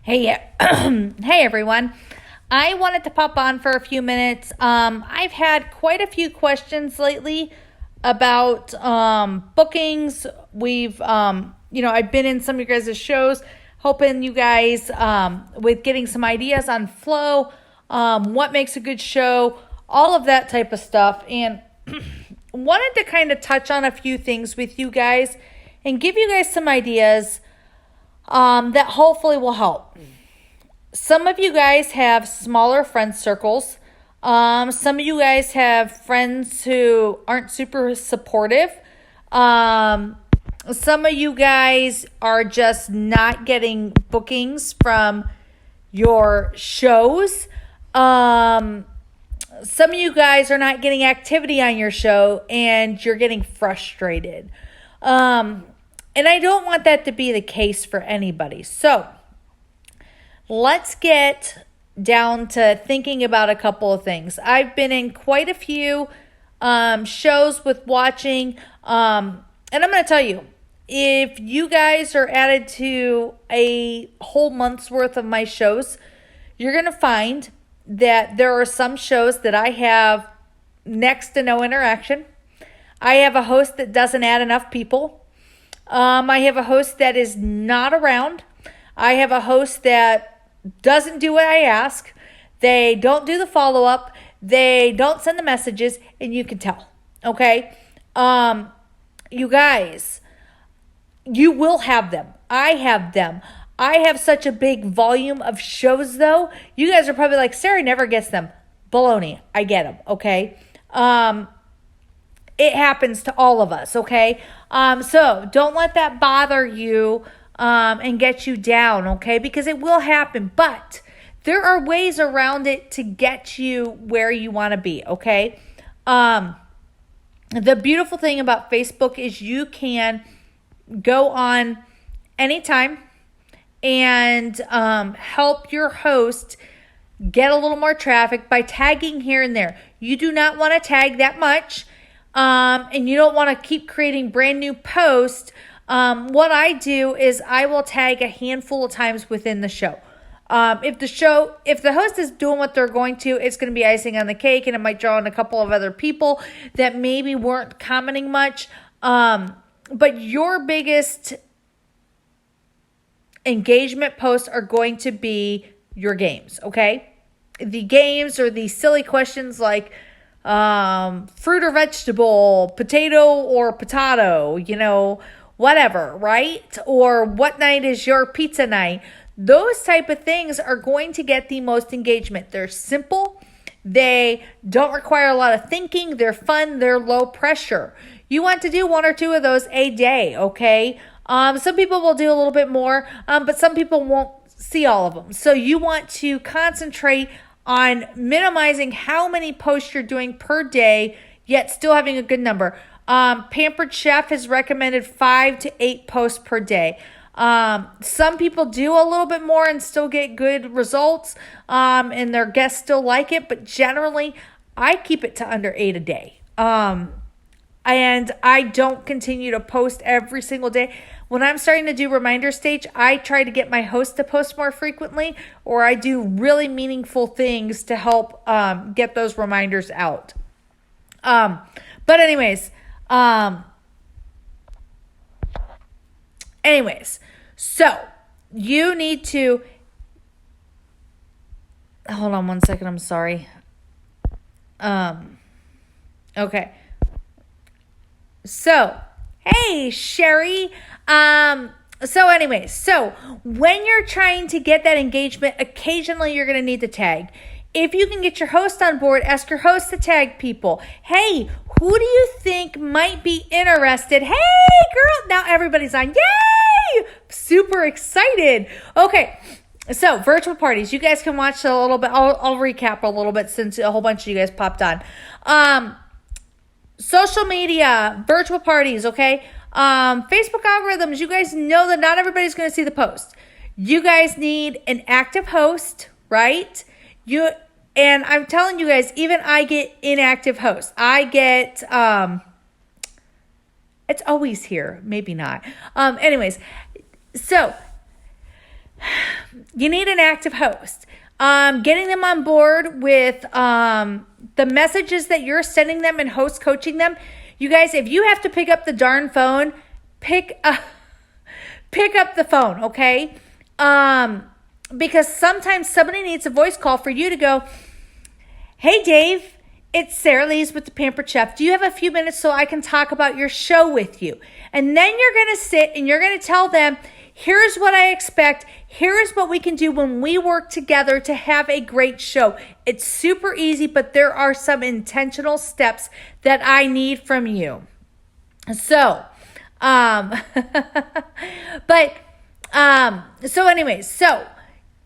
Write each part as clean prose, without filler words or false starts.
Hey, hey everyone. I wanted to pop on for a few minutes. I've had quite a few questions lately about bookings. I've been in some of your guys' shows, hoping you guys with getting some ideas on flow, what makes a good show, all of that type of stuff, and wanted to kind of touch on a few things with you guys and give you guys some ideas that hopefully will help. Some of you guys have smaller friend circles. Some of you guys have friends who aren't super supportive. Some of you guys are just not getting bookings from your shows. Some of you guys are not getting activity on your show and you're getting frustrated. And I don't want that to be the case for anybody. So let's get down to thinking about a couple of things. I've been in quite a few shows with watching. And I'm going to tell you, if you guys are added to a whole month's worth of my shows, you're going to find that there are some shows that I have next to no interaction. I have a host that doesn't add enough people. I have a host that is not around. I have a host that doesn't do what I ask. They don't do the follow-up. They don't send the messages, and you can tell. Okay? You guys, you will have them. I have them. I have such a big volume of shows, though. You guys are probably like, Sarah never gets them. Baloney. I get them. Okay? It happens to all of us, okay? So don't let that bother you and get you down, okay? Because it will happen, but there are ways around it to get you where you want to be, okay? The beautiful thing about Facebook is you can go on anytime and help your host get a little more traffic by tagging here and there. You do not want to tag that much. And you don't want to keep creating brand new posts. What I do is I will tag a handful of times within the show. If the host is doing what they're going to, it's going to be icing on the cake, and it might draw in a couple of other people that maybe weren't commenting much. But your biggest engagement posts are going to be your games, okay? The games or the silly questions like, fruit or vegetable, potato or potato, whatever, right? Or what night is your pizza night? Those type of things are going to get the most engagement. They're simple. They don't require a lot of thinking. They're fun. They're low pressure. You want to do one or two of those a day, okay? Some people will do a little bit more, but some people won't see all of them. So you want to concentrate on minimizing how many posts you're doing per day, yet still having a good number. Pampered Chef has recommended 5 to 8 posts per day. Some people do a little bit more and still get good results, and their guests still like it, but generally, I keep it to under 8 a day. And I don't continue to post every single day. When I'm starting to do reminder stage, I try to get my host to post more frequently, or I do really meaningful things to help get those reminders out. But anyways, so you need to, hold on one second, I'm sorry. Okay. So, hey, Sherry. So when you're trying to get that engagement, occasionally you're going to need to tag. If you can get your host on board, ask your host to tag people. Hey, who do you think might be interested? Hey, girl. Now everybody's on. Yay! Super excited. Okay. So virtual parties, you guys can watch a little bit. I'll recap a little bit since a whole bunch of you guys popped on. Social media, virtual parties, okay? Facebook algorithms, you guys know that not everybody's going to see the post. You guys need an active host, right? And I'm telling you guys, even I get inactive hosts. I get, it's always here. Maybe not. Anyways, so you need an active host. Getting them on board with the messages that you're sending them and host coaching them. You guys, if you have to pick up the darn phone, pick up the phone, okay? Because sometimes somebody needs a voice call for you to go, hey, Dave, it's Sarah Lees with the Pampered Chef. Do you have a few minutes so I can talk about your show with you? And then you're going to sit and you're going to tell them, here's what I expect. Here's what we can do when we work together to have a great show. It's super easy, but there are some intentional steps that I need from you. So, so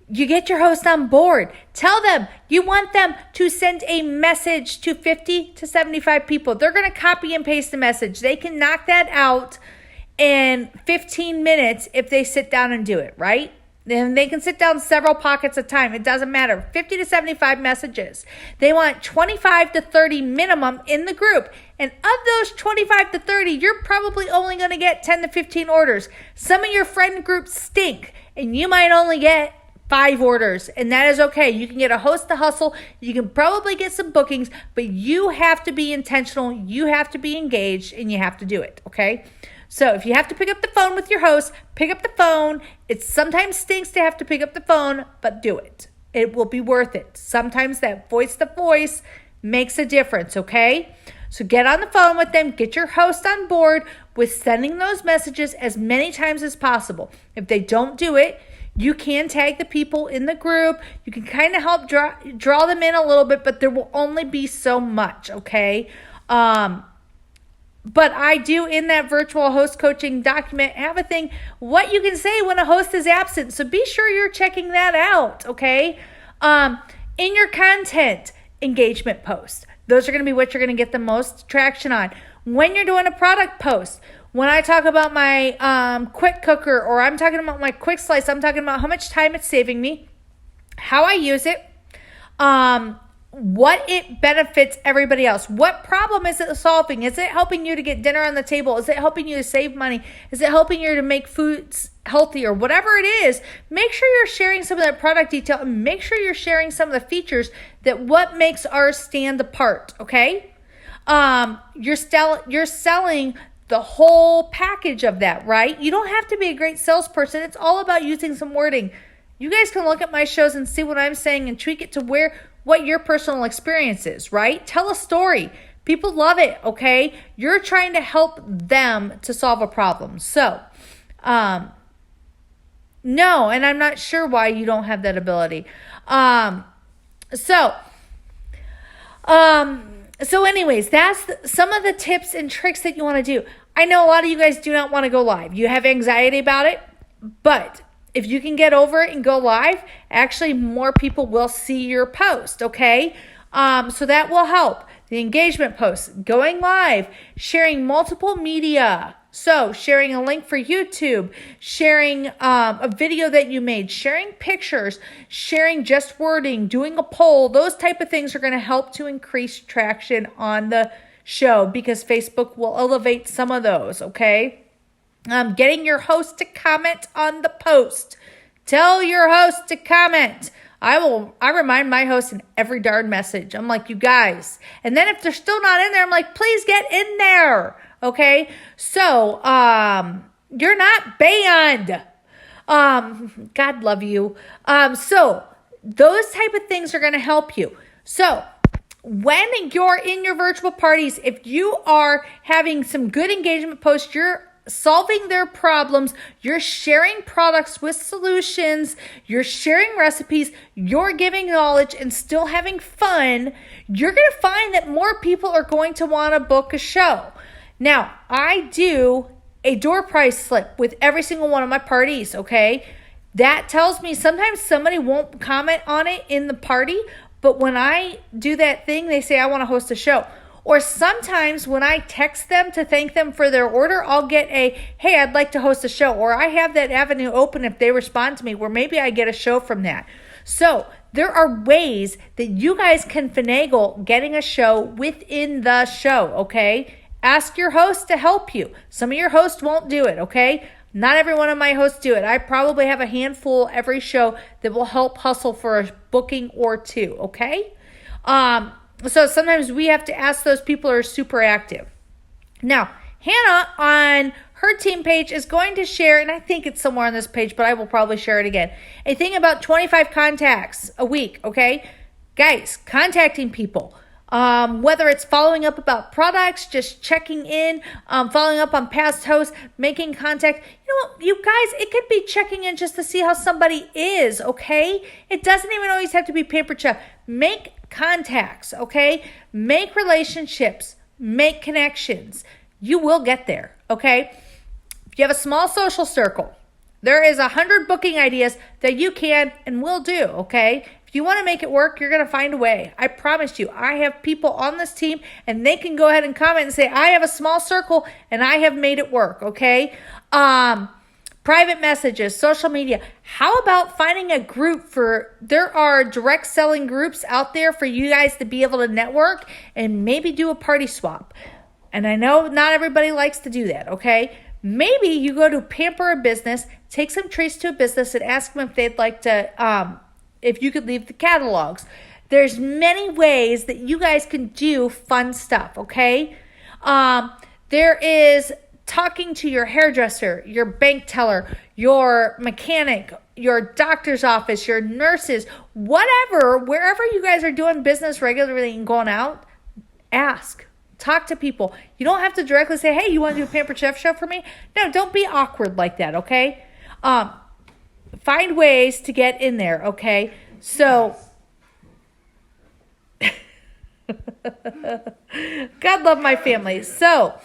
you get your host on board. Tell them you want them to send a message to 50 to 75 people. They're going to copy and paste the message. They can knock that out in 15 minutes if they sit down and do it, right? Then they can sit down several pockets of time. It doesn't matter. 50 to 75 messages. They want 25 to 30 minimum in the group. And of those 25 to 30, you're probably only going to get 10 to 15 orders. Some of your friend groups stink, and you might only get 5 orders, and that is okay. You can get a host to hustle. You can probably get some bookings, but you have to be intentional. You have to be engaged, and you have to do it, okay? So if you have to pick up the phone with your host, pick up the phone. It sometimes stinks to have to pick up the phone, but do it. It will be worth it. Sometimes that voice to voice makes a difference, okay? So get on the phone with them. Get your host on board with sending those messages as many times as possible. If they don't do it, you can tag the people in the group. You can kind of help draw them in a little bit, but there will only be so much, okay? But I do, in that virtual host coaching document, have a thing, what you can say when a host is absent. So be sure you're checking that out, okay? In your content engagement post, those are going to be what you're going to get the most traction on. When you're doing a product post, when I talk about my quick cooker, or I'm talking about my quick slice, I'm talking about how much time it's saving me, how I use it, what it benefits everybody else. What problem is it solving? Is it helping you to get dinner on the table? Is it helping you to save money? Is it helping you to make foods healthier? Whatever it is, make sure you're sharing some of that product detail, and make sure you're sharing some of the features that what makes ours stand apart, okay? You're selling the whole package of that, right? You don't have to be a great salesperson. It's all about using some wording. You guys can look at my shows and see what I'm saying and tweak it to what your personal experience is, right? Tell a story. People love it, okay? You're trying to help them to solve a problem. So, no, and I'm not sure why you don't have that ability. So anyways, that's some of the tips and tricks that you want to do. I know a lot of you guys do not want to go live. You have anxiety about it, but if you can get over it and go live, actually more people will see your post, okay? So that will help. The engagement posts, going live, sharing multiple media. So sharing a link for YouTube, sharing a video that you made, sharing pictures, sharing just wording, doing a poll, those type of things are going to help to increase traction on the show, because Facebook will elevate some of those, okay? Getting your host to comment on the post. Tell your host to comment. I remind my host in every darn message. I'm like, you guys. And then if they're still not in there, I'm like, please get in there. Okay? So, you're not banned. God love you. So those type of things are going to help you. So when you're in your virtual parties, if you are having some good engagement posts, you're solving their problems, you're sharing products with solutions, you're sharing recipes, you're giving knowledge and still having fun, you're going to find that more people are going to want to book a show. Now, I do a door prize slip with every single one of my parties, okay? That tells me sometimes somebody won't comment on it in the party, but when I do that thing, they say, I want to host a show. Or sometimes when I text them to thank them for their order, I'll get hey, I'd like to host a show. Or I have that avenue open if they respond to me, where maybe I get a show from that. So there are ways that you guys can finagle getting a show within the show, okay? Ask your host to help you. Some of your hosts won't do it, okay? Not every one of my hosts do it. I probably have a handful every show that will help hustle for a booking or two, okay? So sometimes we have to ask those people who are super active. Now, Hannah on her team page is going to share, and I think it's somewhere on this page, but I will probably share it again, a thing about 25 contacts a week, okay? Guys, contacting people, whether it's following up about products, just checking in, following up on past hosts, making contact. You know what, you guys, it could be checking in just to see how somebody is, okay? It doesn't even always have to be paper check. Make contacts, okay? Make relationships, make connections. You will get there, okay? If you have a small social circle, there is 100 booking ideas that you can and will do, okay? If you want to make it work, you're going to find a way. I promise you. I have people on this team, and they can go ahead and comment and say, I have a small circle, and I have made it work, okay? Private messages, social media. How about finding a group there are direct selling groups out there for you guys to be able to network and maybe do a party swap. And I know not everybody likes to do that, okay? Maybe you go to Pamper a Business, take some trees to a business, and ask them if they'd like to, if you could leave the catalogs. There's many ways that you guys can do fun stuff, okay? There is talking to your hairdresser, your bank teller, your mechanic, your doctor's office, your nurses, whatever, wherever you guys are doing business regularly and going out, ask. Talk to people. You don't have to directly say, hey, you want to do a Pampered Chef show for me? No, don't be awkward like that, okay? Find ways to get in there, okay? So, God love my family. So,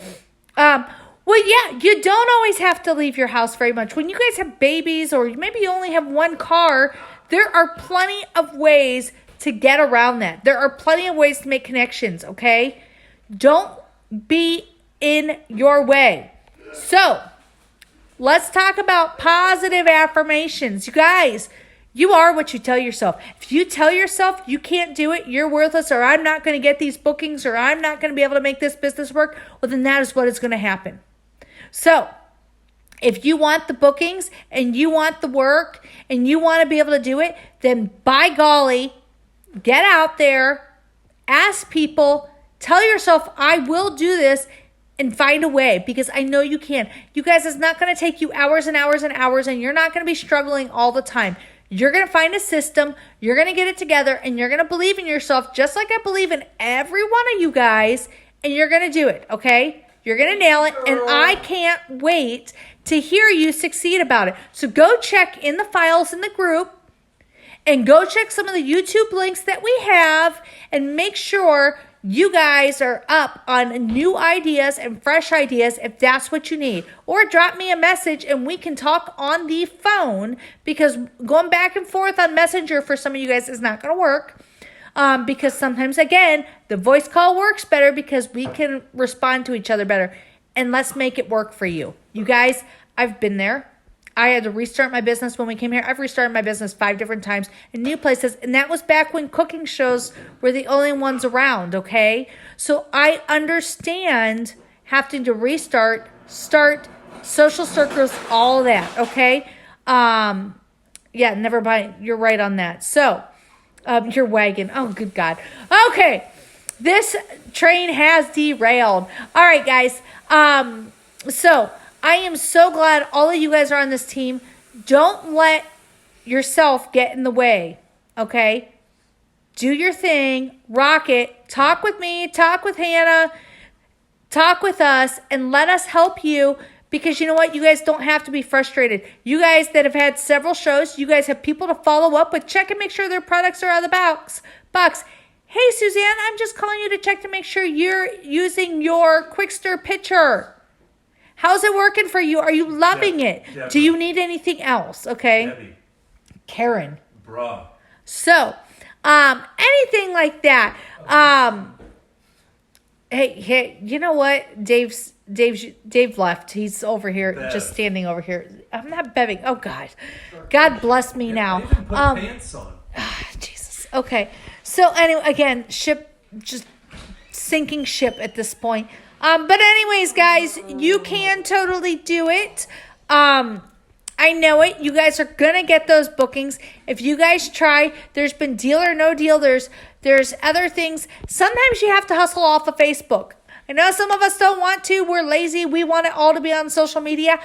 well, yeah, you don't always have to leave your house very much. When you guys have babies or maybe you only have one car, there are plenty of ways to get around that. There are plenty of ways to make connections, okay? Don't be in your way. So, let's talk about positive affirmations. You guys, you are what you tell yourself. If you tell yourself you can't do it, you're worthless, or I'm not going to get these bookings, or I'm not going to be able to make this business work, well, then that is what is going to happen. So, if you want the bookings and you want the work and you want to be able to do it, then by golly, get out there, ask people, tell yourself, I will do this, and find a way, because I know you can. You guys, it's not going to take you hours and hours and hours, and you're not going to be struggling all the time. You're going to find a system, you're going to get it together, and you're going to believe in yourself just like I believe in every one of you guys, and you're going to do it, okay? You're going to nail it, and I can't wait to hear you succeed about it. So go check in the files in the group, and go check some of the YouTube links that we have, and make sure you guys are up on new ideas and fresh ideas if that's what you need. Or drop me a message and we can talk on the phone, because going back and forth on Messenger for some of you guys is not going to work. Because sometimes, again, the voice call works better because we can respond to each other better. And let's make it work for you. You guys, I've been there. I had to restart my business when we came here. I've restarted my business 5 different times in new places. And that was back when cooking shows were the only ones around, okay? So I understand having to restart, start, social circles, all of that, okay? Yeah, never mind. You're right on that. So, your wagon. Oh, good God. Okay. This train has derailed. All right, guys. So I am so glad all of you guys are on this team. Don't let yourself get in the way, okay? Do your thing, rock it, talk with me, talk with Hannah, talk with us, and let us help you, because you know what? You guys don't have to be frustrated. You guys that have had several shows, you guys have people to follow up with. Check and make sure their products are out of the box. Hey, Suzanne, I'm just calling you to check to make sure you're using your Quick Stir pitcher. How's it working for you? Are you loving it? Debbie. Do you need anything else? Okay. Debbie. Karen. Bruh. So, anything like that. Hey, you know what? Dave left. He's over here, just standing over here. I'm not beving. Oh God, God bless me now. I even put pants on. Jesus. Okay. So anyway, again, just sinking ship at this point. But anyways, guys, you can totally do it. I know it. You guys are going to get those bookings. If you guys try, there's been Deal or No Deal. There's other things. Sometimes you have to hustle off of Facebook. I know some of us don't want to. We're lazy. We want it all to be on social media.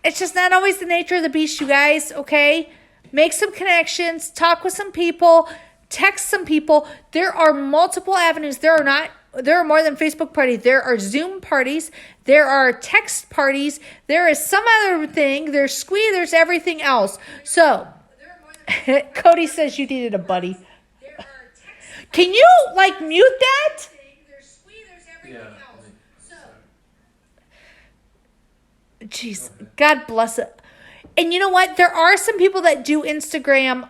It's just not always the nature of the beast, you guys, okay? Make some connections. Talk with some people. Text some people. There are multiple avenues. There are more than Facebook parties. There are Zoom parties. There are text parties. There is some other thing. There's Squee. There's everything else. So, Cody says you needed a buddy. Can you, mute that? Jeez, God bless it. And you know what? There are some people that do Instagram,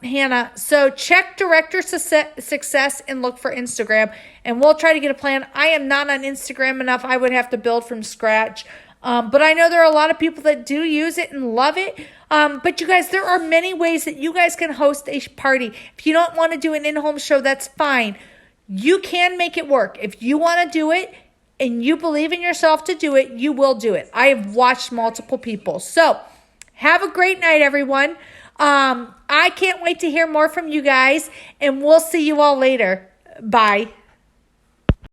Hannah. So check Director Success and look for Instagram. And we'll try to get a plan. I am not on Instagram enough. I would have to build from scratch. But I know there are a lot of people that do use it and love it. But you guys, there are many ways that you guys can host a party. If you don't want to do an in-home show, that's fine. You can make it work. If you want to do it and you believe in yourself to do it, you will do it. I have watched multiple people. So have a great night, everyone. I can't wait to hear more from you guys, and we'll see you all later. Bye.